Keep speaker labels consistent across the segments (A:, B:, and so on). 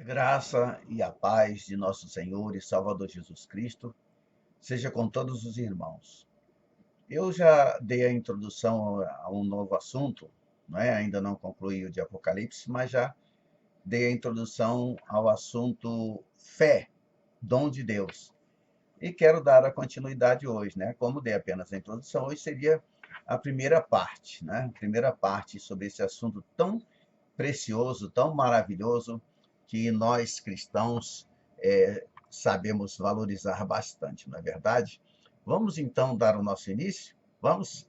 A: Graça e a paz de nosso Senhor e Salvador Jesus Cristo seja com todos os irmãos. Eu já dei a introdução a um novo assunto, não é? Ainda não concluí o de Apocalipse, mas já dei a introdução ao assunto fé, dom de Deus. E quero dar a continuidade hoje, né? Como dei apenas a introdução, hoje seria a primeira parte, né? A primeira parte sobre esse assunto tão precioso, tão maravilhoso, que nós cristãos sabemos valorizar bastante, não é verdade? Vamos então dar o nosso início? Vamos?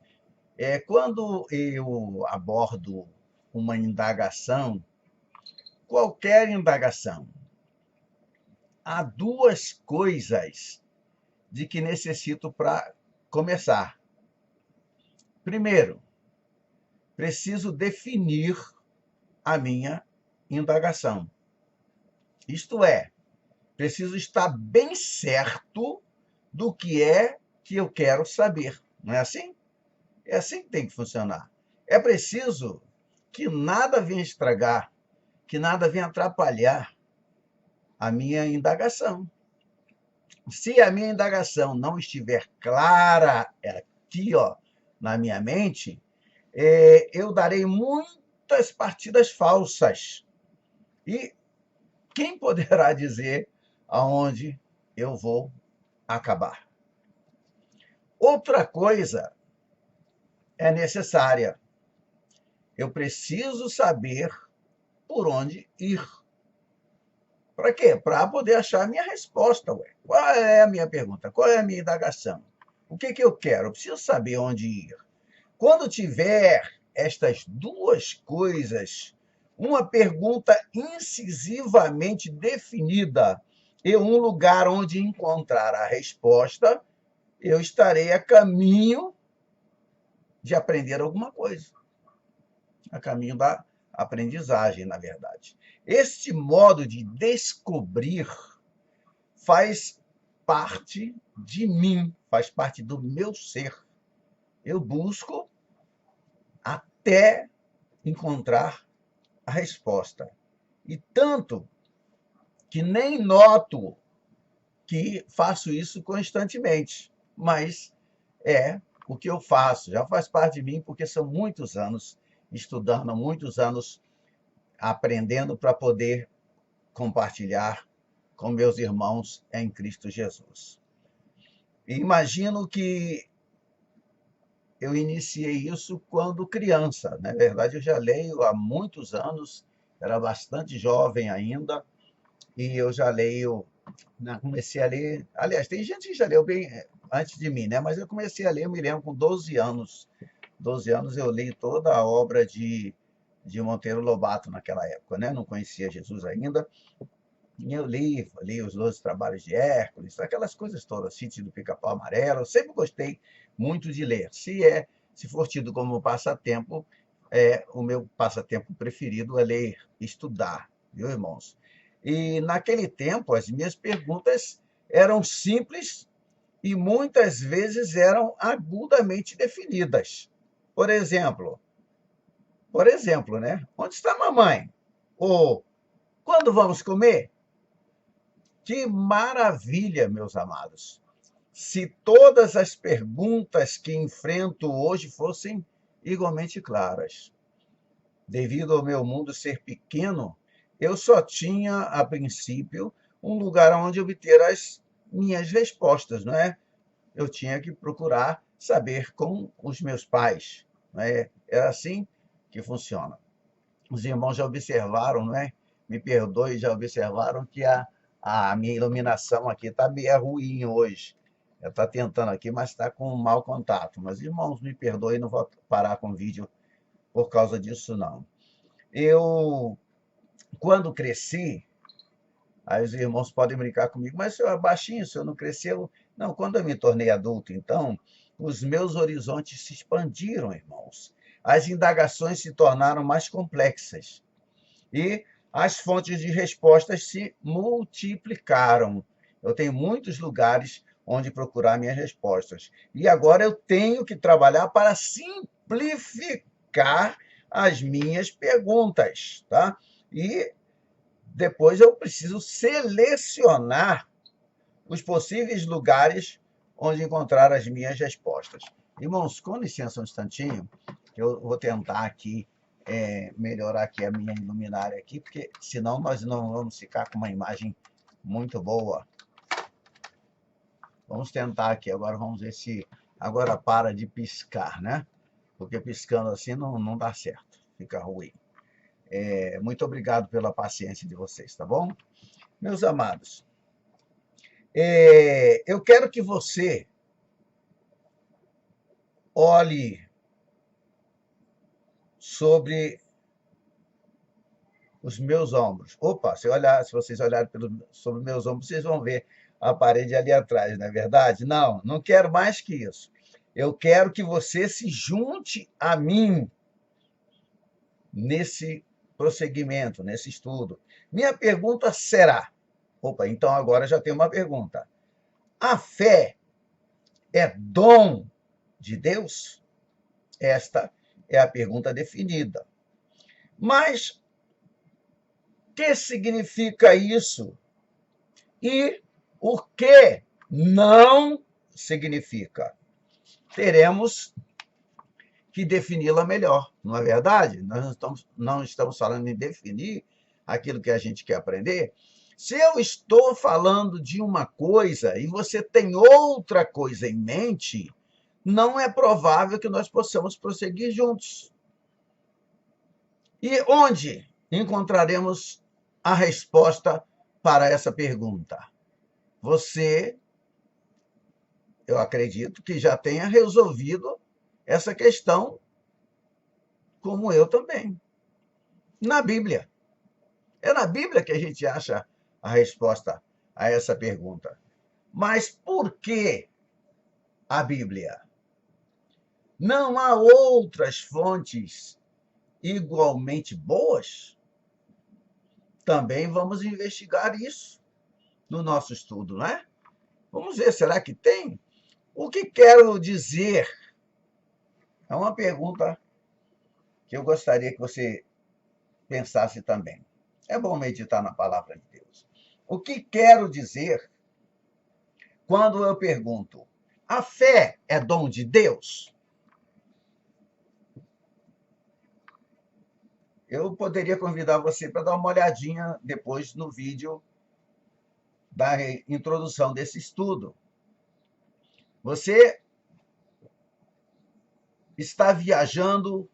A: Quando eu abordo uma indagação, qualquer indagação, há duas coisas de que necessito para começar. Primeiro, preciso definir a minha indagação. Isto é, preciso estar bem certo do que é que eu quero saber. Não é assim? É assim que tem que funcionar. É preciso que nada venha estragar, que nada venha atrapalhar a minha indagação. Se a minha indagação não estiver clara aqui, ó, na minha mente, eu darei muitas partidas falsas. E quem poderá dizer aonde eu vou acabar? Outra coisa é necessária. Eu preciso saber por onde ir. Para quê? Para poder achar a minha resposta. Ué. Qual é a minha pergunta? Qual é a minha indagação? O que eu quero? Eu preciso saber onde ir. Quando tiver estas duas coisas, uma pergunta incisivamente definida e um lugar onde encontrar a resposta, eu estarei a caminho de aprender alguma coisa. A caminho da aprendizagem, na verdade. Este modo de descobrir faz parte de mim, faz parte do meu ser. Eu busco até encontrar a resposta. E tanto que nem noto que faço isso constantemente, mas é o que eu faço, já faz parte de mim, porque são muitos anos estudando, muitos anos aprendendo para poder compartilhar com meus irmãos em Cristo Jesus. E imagino que eu iniciei isso quando criança. Na verdade, eu já leio há muitos anos, era bastante jovem ainda, e eu já leio, comecei a ler. Aliás, tem gente que já leu bem antes de mim, né? Mas eu comecei a ler, eu me lembro, com 12 anos. 12 anos eu li toda a obra de Monteiro Lobato naquela época, né? Não conhecia Jesus ainda. E eu li os 12 Trabalhos de Hércules, aquelas coisas todas, Sítio do Pica-Pau Amarelo. Eu sempre gostei muito de ler. Se for tido como passatempo, o meu passatempo preferido é ler, estudar, viu, irmãos? E naquele tempo, as minhas perguntas eram simples e muitas vezes eram agudamente definidas. Por exemplo, né? Onde está a mamãe? Ou quando vamos comer? Que maravilha, meus amados! Se todas as perguntas que enfrento hoje fossem igualmente claras. Devido ao meu mundo ser pequeno, eu só tinha, a princípio, um lugar onde obter as minhas respostas, não é? Eu tinha que procurar saber com os meus pais, não é? É assim que funciona. Os irmãos já observaram, não é? Me perdoe, já observaram que a minha iluminação aqui está meio ruim hoje. Está tentando aqui, mas está com um mau contato. Mas, irmãos, me perdoe, não vou parar com o vídeo por causa disso, não. Eu, quando cresci, aí os irmãos podem brincar comigo, mas o senhor é baixinho, o senhor não cresceu. Não, quando eu me tornei adulto, então, os meus horizontes se expandiram, irmãos. As indagações se tornaram mais complexas e as fontes de respostas se multiplicaram. Eu tenho muitos lugares onde procurar minhas respostas. E agora eu tenho que trabalhar para simplificar as minhas perguntas, tá? E depois eu preciso selecionar os possíveis lugares onde encontrar as minhas respostas. Irmãos, com licença um instantinho, eu vou tentar aqui melhorar aqui a minha luminária aqui, porque senão nós não vamos ficar com uma imagem muito boa. Vamos tentar aqui, agora vamos ver se agora para de piscar, né? Porque piscando assim não dá certo, fica ruim. Muito obrigado pela paciência de vocês, tá bom? Meus amados, eu quero que você olhe sobre os meus ombros. Opa, se vocês olharem sobre meus ombros, vocês vão ver a parede ali atrás, não é verdade? Não quero mais que isso. Eu quero que você se junte a mim nesse prosseguimento, nesse estudo. Minha pergunta será... Opa, então agora já tem uma pergunta. A fé é dom de Deus? Esta é a pergunta definida. Mas o que significa isso? E o que não significa? Teremos que defini-la melhor, não é verdade? Nós não estamos falando em definir aquilo que a gente quer aprender. Se eu estou falando de uma coisa e você tem outra coisa em mente, não é provável que nós possamos prosseguir juntos. E onde encontraremos a resposta para essa pergunta? Você, eu acredito que já tenha resolvido essa questão, como eu também. Na Bíblia. É na Bíblia que a gente acha a resposta a essa pergunta. Mas por que a Bíblia? Não há outras fontes igualmente boas? Também vamos investigar isso no nosso estudo, não é? Vamos ver, será que tem? O que quero dizer? É uma pergunta que eu gostaria que você pensasse também. É bom meditar na palavra de Deus. O que quero dizer quando eu pergunto: a fé é dom de Deus? Eu poderia convidar você para dar uma olhadinha depois no vídeo da introdução desse estudo. Você está viajando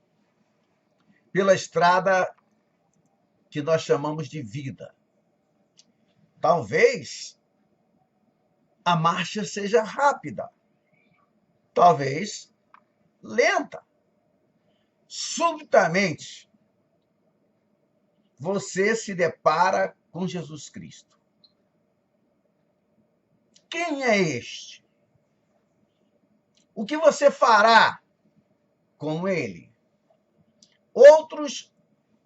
A: pela estrada que nós chamamos de vida. Talvez a marcha seja rápida, talvez lenta. Subitamente, você se depara com Jesus Cristo. Quem é este? O que você fará com ele? Outros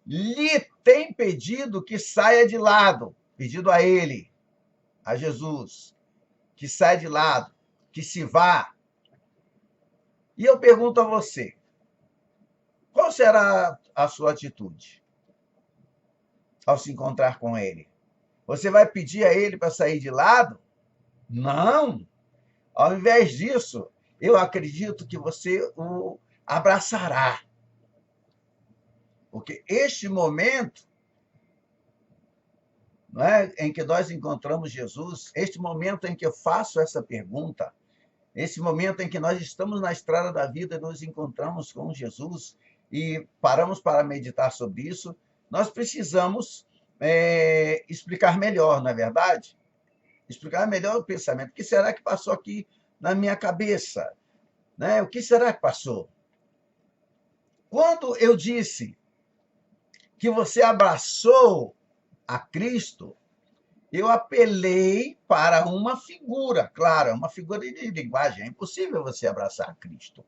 A: lhe têm pedido que saia de lado, pedido a ele, a Jesus, que saia de lado, que se vá. E eu pergunto a você, qual será a sua atitude ao se encontrar com ele? Você vai pedir a ele para sair de lado? Não. Ao invés disso, eu acredito que você o abraçará. Porque este momento, não é, em que nós encontramos Jesus, este momento em que eu faço essa pergunta, esse momento em que nós estamos na estrada da vida e nos encontramos com Jesus e paramos para meditar sobre isso, nós precisamos explicar melhor, não é verdade? Explicar melhor o pensamento. O que será que passou aqui na minha cabeça? Né? O que será que passou? Quando eu disse que você abraçou a Cristo, eu apelei para uma figura, claro, uma figura de linguagem. É impossível você abraçar Cristo.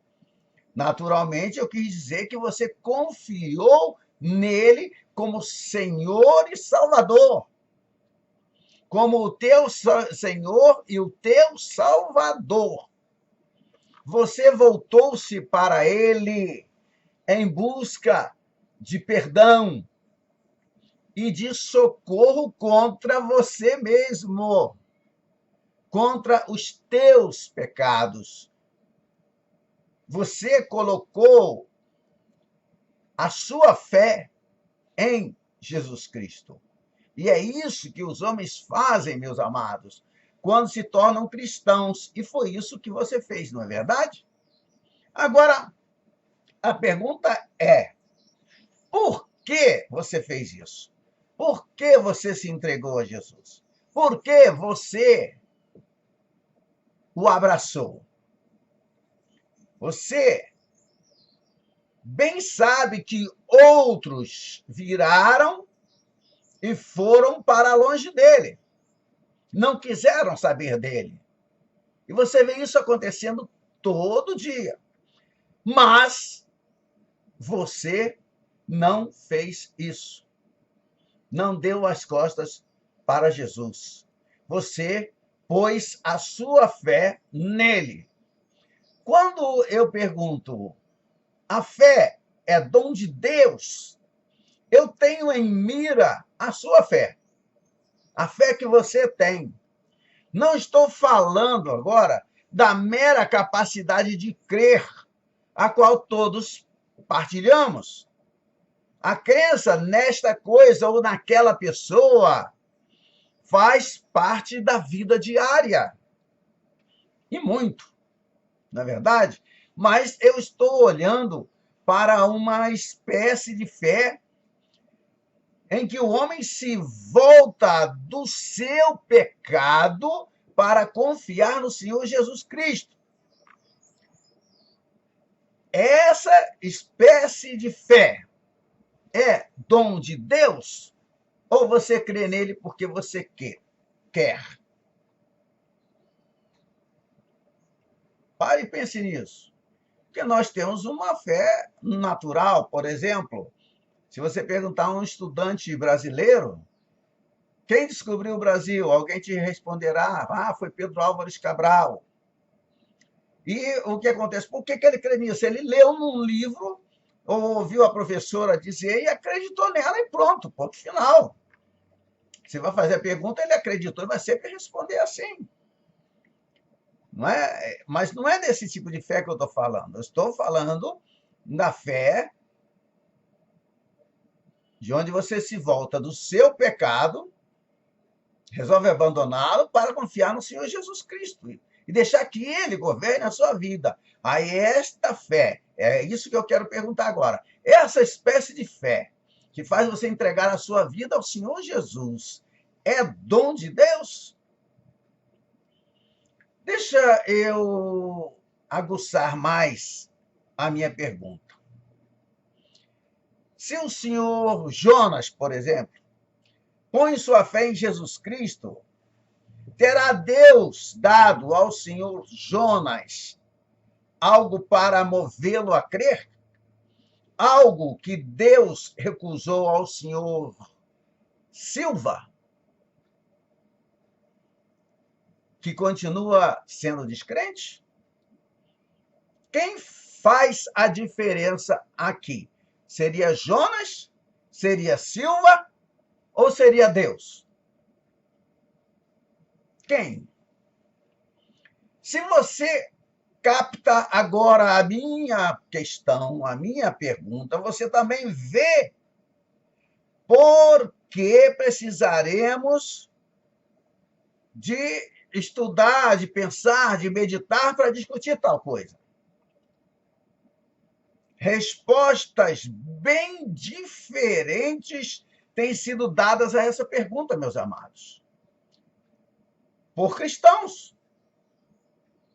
A: Naturalmente, eu quis dizer que você confiou nele como Senhor e Salvador, como o teu Senhor e o teu Salvador. Você voltou-se para ele em busca de perdão, e de socorro contra você mesmo, contra os teus pecados. Você colocou a sua fé em Jesus Cristo. E é isso que os homens fazem, meus amados, quando se tornam cristãos. E foi isso que você fez, não é verdade? Agora, a pergunta é: por que você fez isso? Por que você se entregou a Jesus? Por que você o abraçou? Você bem sabe que outros viraram e foram para longe dele. Não quiseram saber dele. E você vê isso acontecendo todo dia. Mas você não fez isso. Não deu as costas para Jesus. Você pôs a sua fé nele. Quando eu pergunto, a fé é dom de Deus, eu tenho em mira a sua fé. A fé que você tem. Não estou falando agora da mera capacidade de crer, a qual todos partilhamos. A crença nesta coisa ou naquela pessoa faz parte da vida diária. E muito, na verdade. Mas eu estou olhando para uma espécie de fé em que o homem se volta do seu pecado para confiar no Senhor Jesus Cristo. Essa espécie de fé é dom de Deus ou você crê nele porque você quer? Pare e pense nisso. Porque nós temos uma fé natural, por exemplo. Se você perguntar a um estudante brasileiro, quem descobriu o Brasil? Alguém te responderá, foi Pedro Álvares Cabral. E o que acontece? Por que ele crê nisso? Ele leu num livro, ou ouviu a professora dizer e acreditou nela e pronto, ponto final. Você vai fazer a pergunta, ele acreditou e vai sempre responder assim. Não é? Mas não é desse tipo de fé que eu estou falando. Eu estou falando da fé de onde você se volta do seu pecado, resolve abandoná-lo para confiar no Senhor Jesus Cristo e deixar que ele governe a sua vida. Aí esta fé, é isso que eu quero perguntar agora. Essa espécie de fé que faz você entregar a sua vida ao Senhor Jesus é dom de Deus? Deixa eu aguçar mais a minha pergunta. Se o senhor Jonas, por exemplo, põe sua fé em Jesus Cristo, terá Deus dado ao senhor Jonas algo para movê-lo a crer? Algo que Deus recusou ao senhor Silva, que continua sendo descrente? Quem faz a diferença aqui? Seria Jonas? Seria Silva? Ou seria Deus? Quem? Se você capta agora a minha questão, a minha pergunta, você também vê por que precisaremos de estudar, de pensar, de meditar para discutir tal coisa. Respostas bem diferentes têm sido dadas a essa pergunta, meus amados. Por cristãos.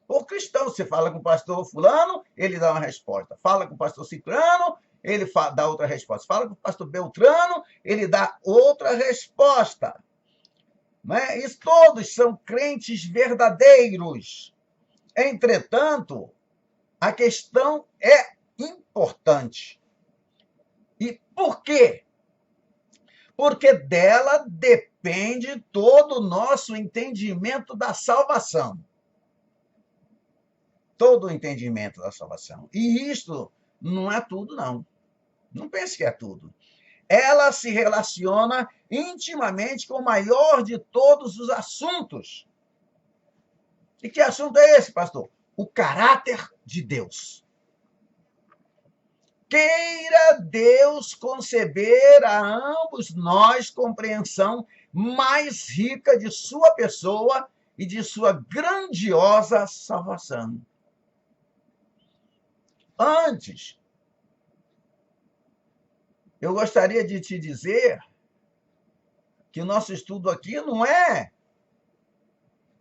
A: Por cristãos. Você fala com o pastor fulano, ele dá uma resposta. Fala com o pastor ciclano, ele dá outra resposta. Fala com o pastor Beltrano, ele dá outra resposta. Né? E todos são crentes verdadeiros. Entretanto, a questão é importante. E por quê? Porque dela depende todo o nosso entendimento da salvação. Todo o entendimento da salvação. E isto não é tudo, não. Não pense que é tudo. ela se relaciona intimamente com o maior de todos os assuntos. E que assunto é esse, pastor? O caráter de Deus. Queira Deus conceber a ambos nós compreensão mais rica de sua pessoa e de sua grandiosa salvação. Antes, eu gostaria de te dizer que o nosso estudo aqui não é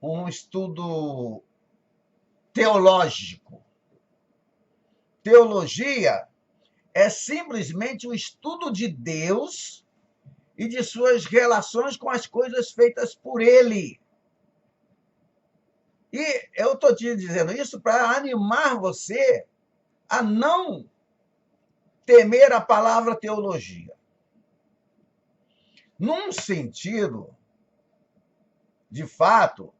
A: um estudo teológico. Teologia é simplesmente o estudo de Deus e de suas relações com as coisas feitas por Ele. E eu estou te dizendo isso para animar você a não temer a palavra teologia. Num sentido, de fato,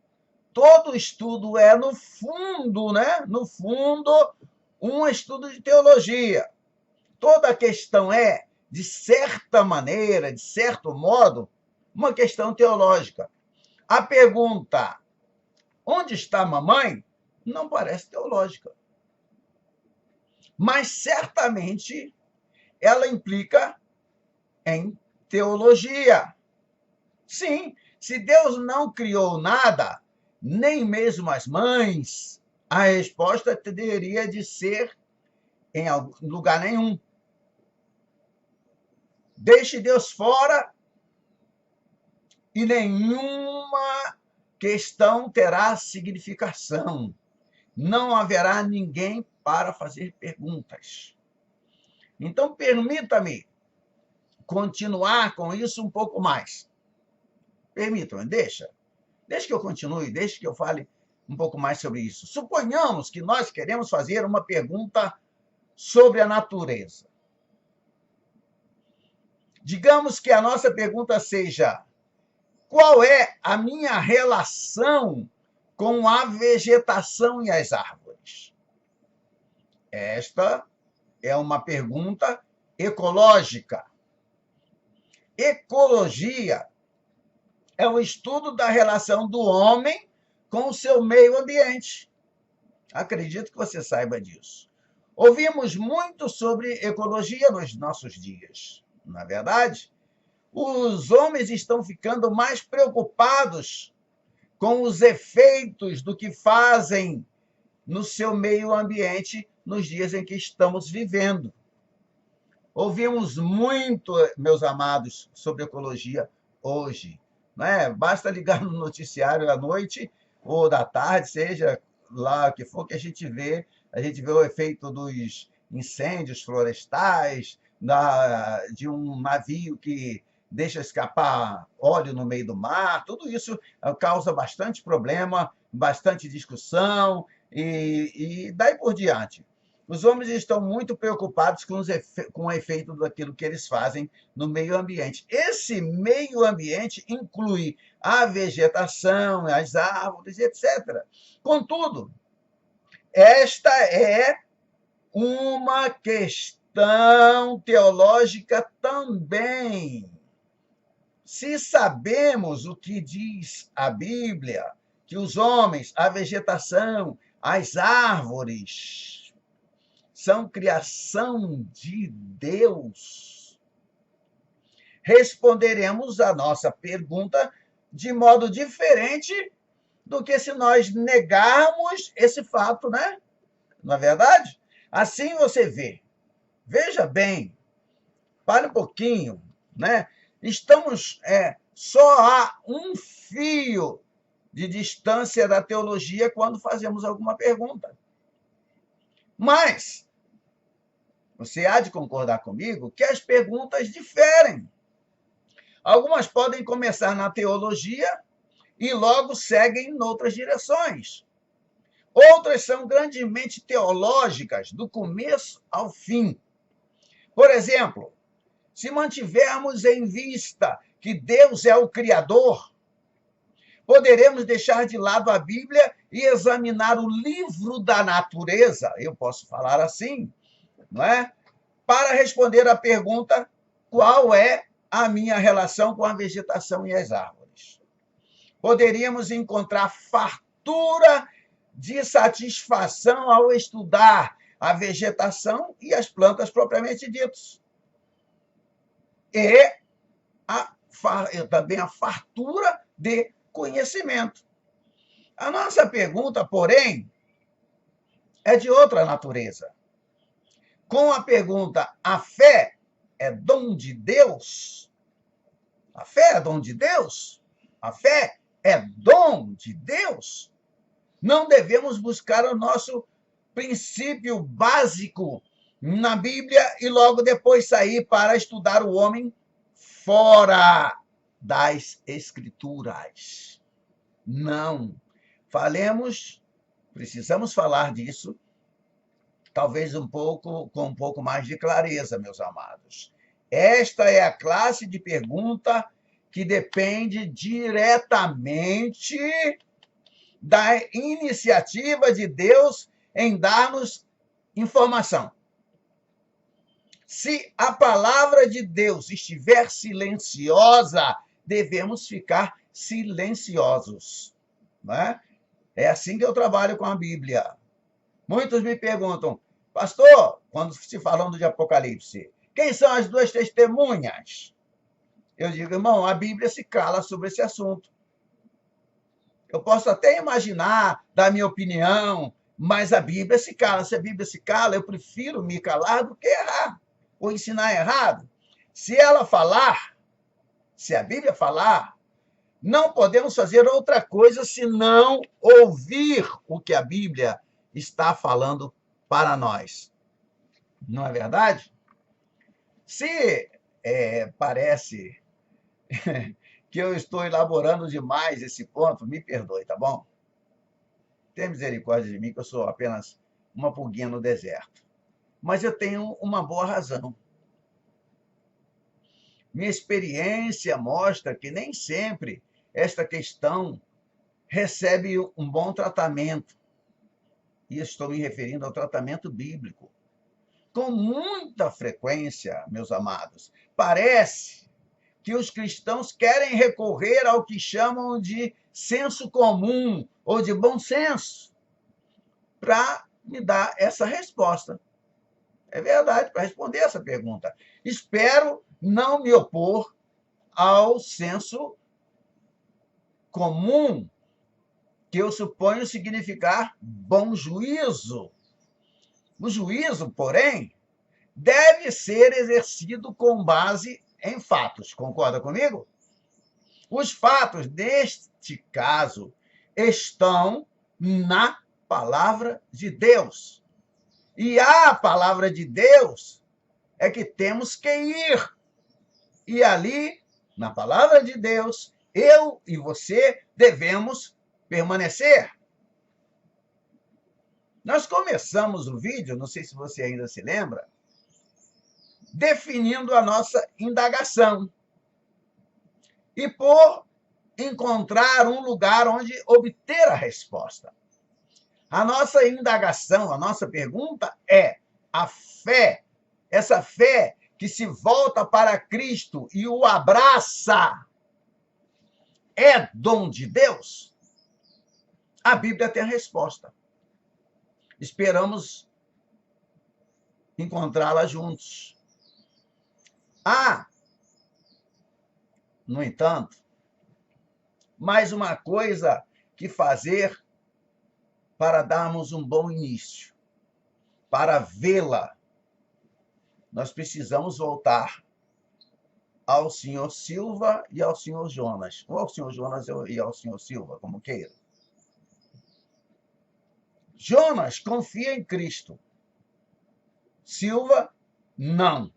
A: todo estudo é, no fundo, um estudo de teologia. Toda a questão é, de certa maneira, de certo modo, uma questão teológica. A pergunta, onde está a mamãe? Não parece teológica. Mas, certamente, ela implica em teologia. Sim, se Deus não criou nada, nem mesmo as mães, a resposta teria de ser em lugar nenhum. Deixe Deus fora e nenhuma questão terá significação. Não haverá ninguém para fazer perguntas. Então, permita-me continuar com isso um pouco mais. Permitam-me, deixa que eu continue, deixa que eu fale um pouco mais sobre isso. Suponhamos que nós queremos fazer uma pergunta sobre a natureza. Digamos que a nossa pergunta seja: qual é a minha relação com a vegetação e as árvores? Esta é uma pergunta ecológica. Ecologia é o estudo da relação do homem com o seu meio ambiente. Acredito que você saiba disso. Ouvimos muito sobre ecologia nos nossos dias. Na verdade, os homens estão ficando mais preocupados com os efeitos do que fazem no seu meio ambiente nos dias em que estamos vivendo. Ouvimos muito, meus amados, sobre ecologia hoje. Né? Basta ligar no noticiário à noite ou da tarde, seja lá o que for, que a gente vê o efeito dos incêndios florestais, de um navio que deixa escapar óleo no meio do mar. Tudo isso causa bastante problema, bastante discussão e daí por diante. Os homens estão muito preocupados com o efeito daquilo que eles fazem no meio ambiente. Esse meio ambiente inclui a vegetação, as árvores, etc. Contudo, esta é uma questão teológica também. Se sabemos o que diz a Bíblia, que os homens, a vegetação, as árvores são criação de Deus, responderemos a nossa pergunta de modo diferente do que se nós negarmos esse fato, né? Não é verdade? Assim você vê. Veja bem, para um pouquinho, né? Estamos só a um fio de distância da teologia quando fazemos alguma pergunta. Mas você há de concordar comigo que as perguntas diferem. Algumas podem começar na teologia e logo seguem em outras direções. Outras são grandemente teológicas, do começo ao fim. Por exemplo, se mantivermos em vista que Deus é o Criador, poderemos deixar de lado a Bíblia e examinar o livro da natureza, eu posso falar assim, não é? Para responder à pergunta: qual é a minha relação com a vegetação e as árvores. Poderíamos encontrar fartura de satisfação ao estudar a vegetação e as plantas propriamente ditas. E também a fartura de conhecimento. A nossa pergunta, porém, é de outra natureza. Com a pergunta, a fé é dom de Deus? A fé é dom de Deus? A fé é dom de Deus? Não devemos buscar o nosso princípio básico na Bíblia e logo depois sair para estudar o homem fora das Escrituras. Não. Precisamos falar disso, talvez com um pouco mais de clareza, meus amados. Esta é a classe de pergunta que depende diretamente da iniciativa de Deus em dar-nos informação. Se a palavra de Deus estiver silenciosa, devemos ficar silenciosos. Não é? É assim que eu trabalho com a Bíblia. Muitos me perguntam, pastor, quando se falando de Apocalipse, quem são as duas testemunhas? Eu digo, irmão, a Bíblia se cala sobre esse assunto. Eu posso até imaginar, dar minha opinião, mas a Bíblia se cala. Se a Bíblia se cala, eu prefiro me calar do que errar, ou ensinar errado. Se ela falar, se a Bíblia falar, não podemos fazer outra coisa senão ouvir o que a Bíblia está falando para nós. Não é verdade? Se parece que eu estou elaborando demais esse ponto, me perdoe, tá bom? Tenha misericórdia de mim, que eu sou apenas uma pulguinha no deserto. Mas eu tenho uma boa razão. Minha experiência mostra que nem sempre esta questão recebe um bom tratamento. E estou me referindo ao tratamento bíblico. Com muita frequência, meus amados, parece que os cristãos querem recorrer ao que chamam de senso comum ou de bom senso para me dar essa resposta. É verdade, para responder essa pergunta. Espero não me opor ao senso comum, que eu suponho significar bom juízo. O juízo, porém, deve ser exercido com base em fatos. Concorda comigo? Os fatos, neste caso, estão na palavra de Deus. E a palavra de Deus é que temos que ir. E ali, na palavra de Deus, eu e você devemos permanecer. Nós começamos o vídeo, não sei se você ainda se lembra, definindo a nossa indagação. E por encontrar um lugar onde obter a resposta. A nossa indagação, a nossa pergunta é a fé, essa fé que se volta para Cristo e o abraça, é dom de Deus? A Bíblia tem a resposta. Esperamos encontrá-la juntos. No entanto, mais uma coisa que fazer para darmos um bom início, para vê-la. Nós precisamos voltar ao senhor Silva e ao senhor Jonas, ou ao senhor Jonas e ao senhor Silva, como queira. Jonas confia em Cristo. Silva, não.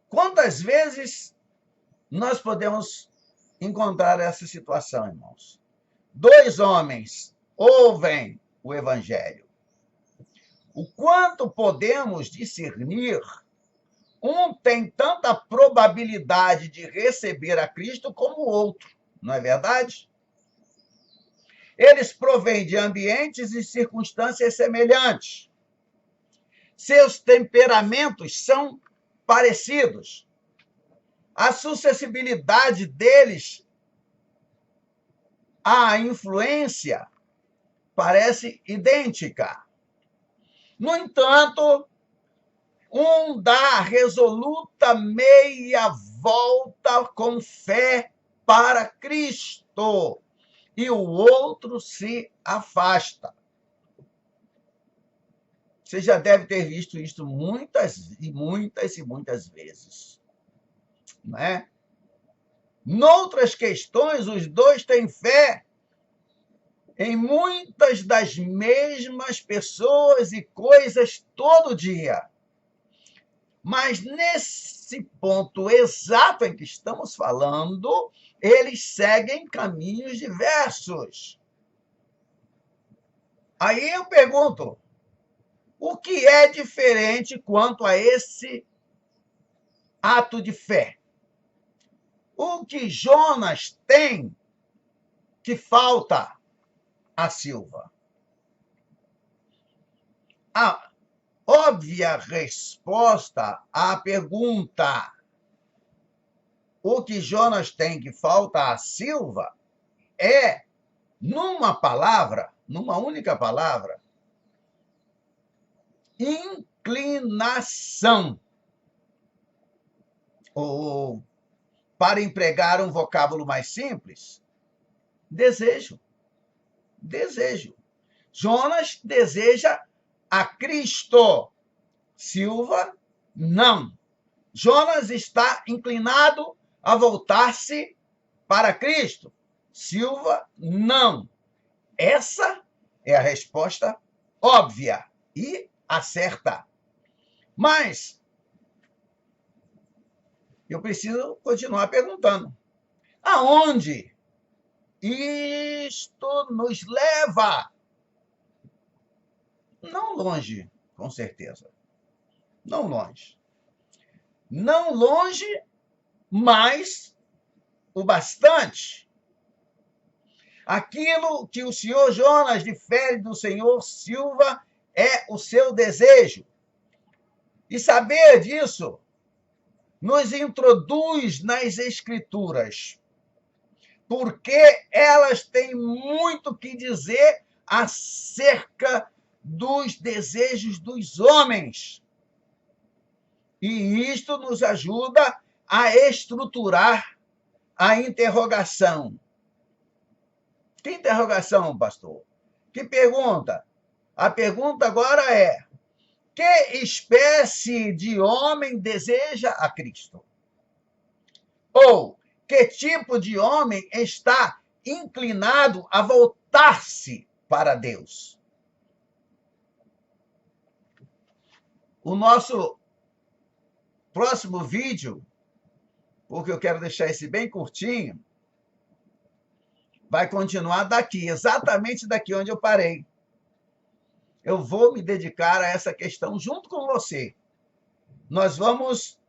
A: Quantas vezes nós podemos encontrar essa situação, irmãos? Dois homens ouvem o Evangelho. O quanto podemos discernir, um tem tanta probabilidade de receber a Cristo como o outro, não é verdade? Eles provêm de ambientes e circunstâncias semelhantes. Seus temperamentos são parecidos. a suscessibilidade deles à influência parece idêntica. No entanto, um dá resoluta meia volta com fé para Cristo e o outro se afasta. Você já deve ter visto isso muitas e muitas e muitas vezes, né? Noutras questões, os dois têm fé em muitas das mesmas pessoas e coisas todo dia. Mas nesse ponto exato em que estamos falando, eles seguem caminhos diversos. Aí eu pergunto, o que é diferente quanto a esse ato de fé? O que Jonas tem que falta a Silva? A óbvia resposta à pergunta o que Jonas tem que falta a Silva é, numa palavra, numa única palavra, inclinação. Ou, para empregar um vocábulo mais simples, desejo. Desejo. Jonas deseja a Cristo. Silva, não. Jonas está inclinado a voltar-se para Cristo. Silva, não. Essa é a resposta óbvia e a certa. Mas eu preciso continuar perguntando. Aonde isto nos leva? Não longe, com certeza. Não longe. Não longe, mas o bastante. Aquilo que o senhor Jonas difere do senhor Silva é o seu desejo. E saber disso nos introduz nas Escrituras, porque elas têm muito que dizer acerca dos desejos dos homens. E isto nos ajuda a estruturar a interrogação. Que interrogação, pastor? Que pergunta? A pergunta agora é: que espécie de homem deseja a Cristo? Ou que tipo de homem está inclinado a voltar-se para Deus? O nosso próximo vídeo, porque eu quero deixar esse bem curtinho, vai continuar daqui, exatamente daqui onde eu parei. Eu vou me dedicar a essa questão junto com você. Nós vamos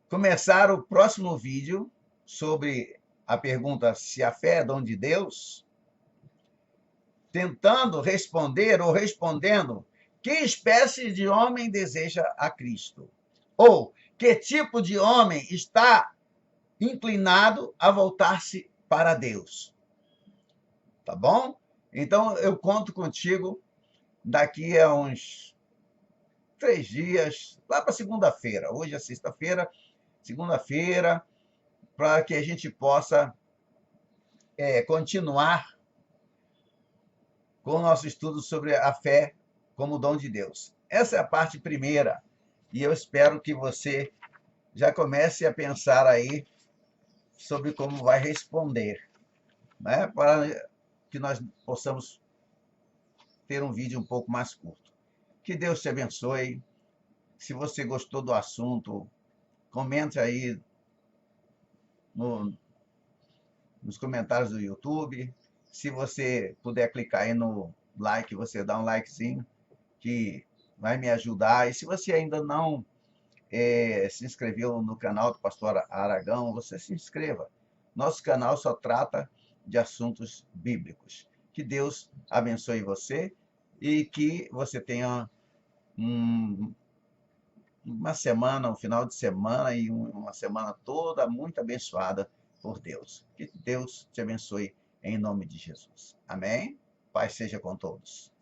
A: começar o próximo vídeo sobre a pergunta se a fé é dom de Deus, tentando responder ou respondendo que espécie de homem deseja a Cristo? Ou que tipo de homem está inclinado a voltar-se para Deus? Tá bom? Então, eu conto contigo daqui a uns 3 dias, lá para segunda-feira. Hoje é sexta-feira, segunda-feira, para que a gente possa continuar com o nosso estudo sobre a fé como dom de Deus. Essa é a parte primeira, e eu espero que você já comece a pensar aí sobre como vai responder, né? Para que nós possamos ter um vídeo um pouco mais curto. Que Deus te abençoe. Se você gostou do assunto, comente aí nos comentários do YouTube. Se você puder clicar aí no like, você dá um likezinho, que vai me ajudar. E se você ainda não se inscreveu no canal do Pastor Aragão, você se inscreva. Nosso canal só trata de assuntos bíblicos. Que Deus abençoe você e que você tenha uma semana, um final de semana e uma semana toda muito abençoada por Deus. Que Deus te abençoe em nome de Jesus. Amém? Paz seja com todos.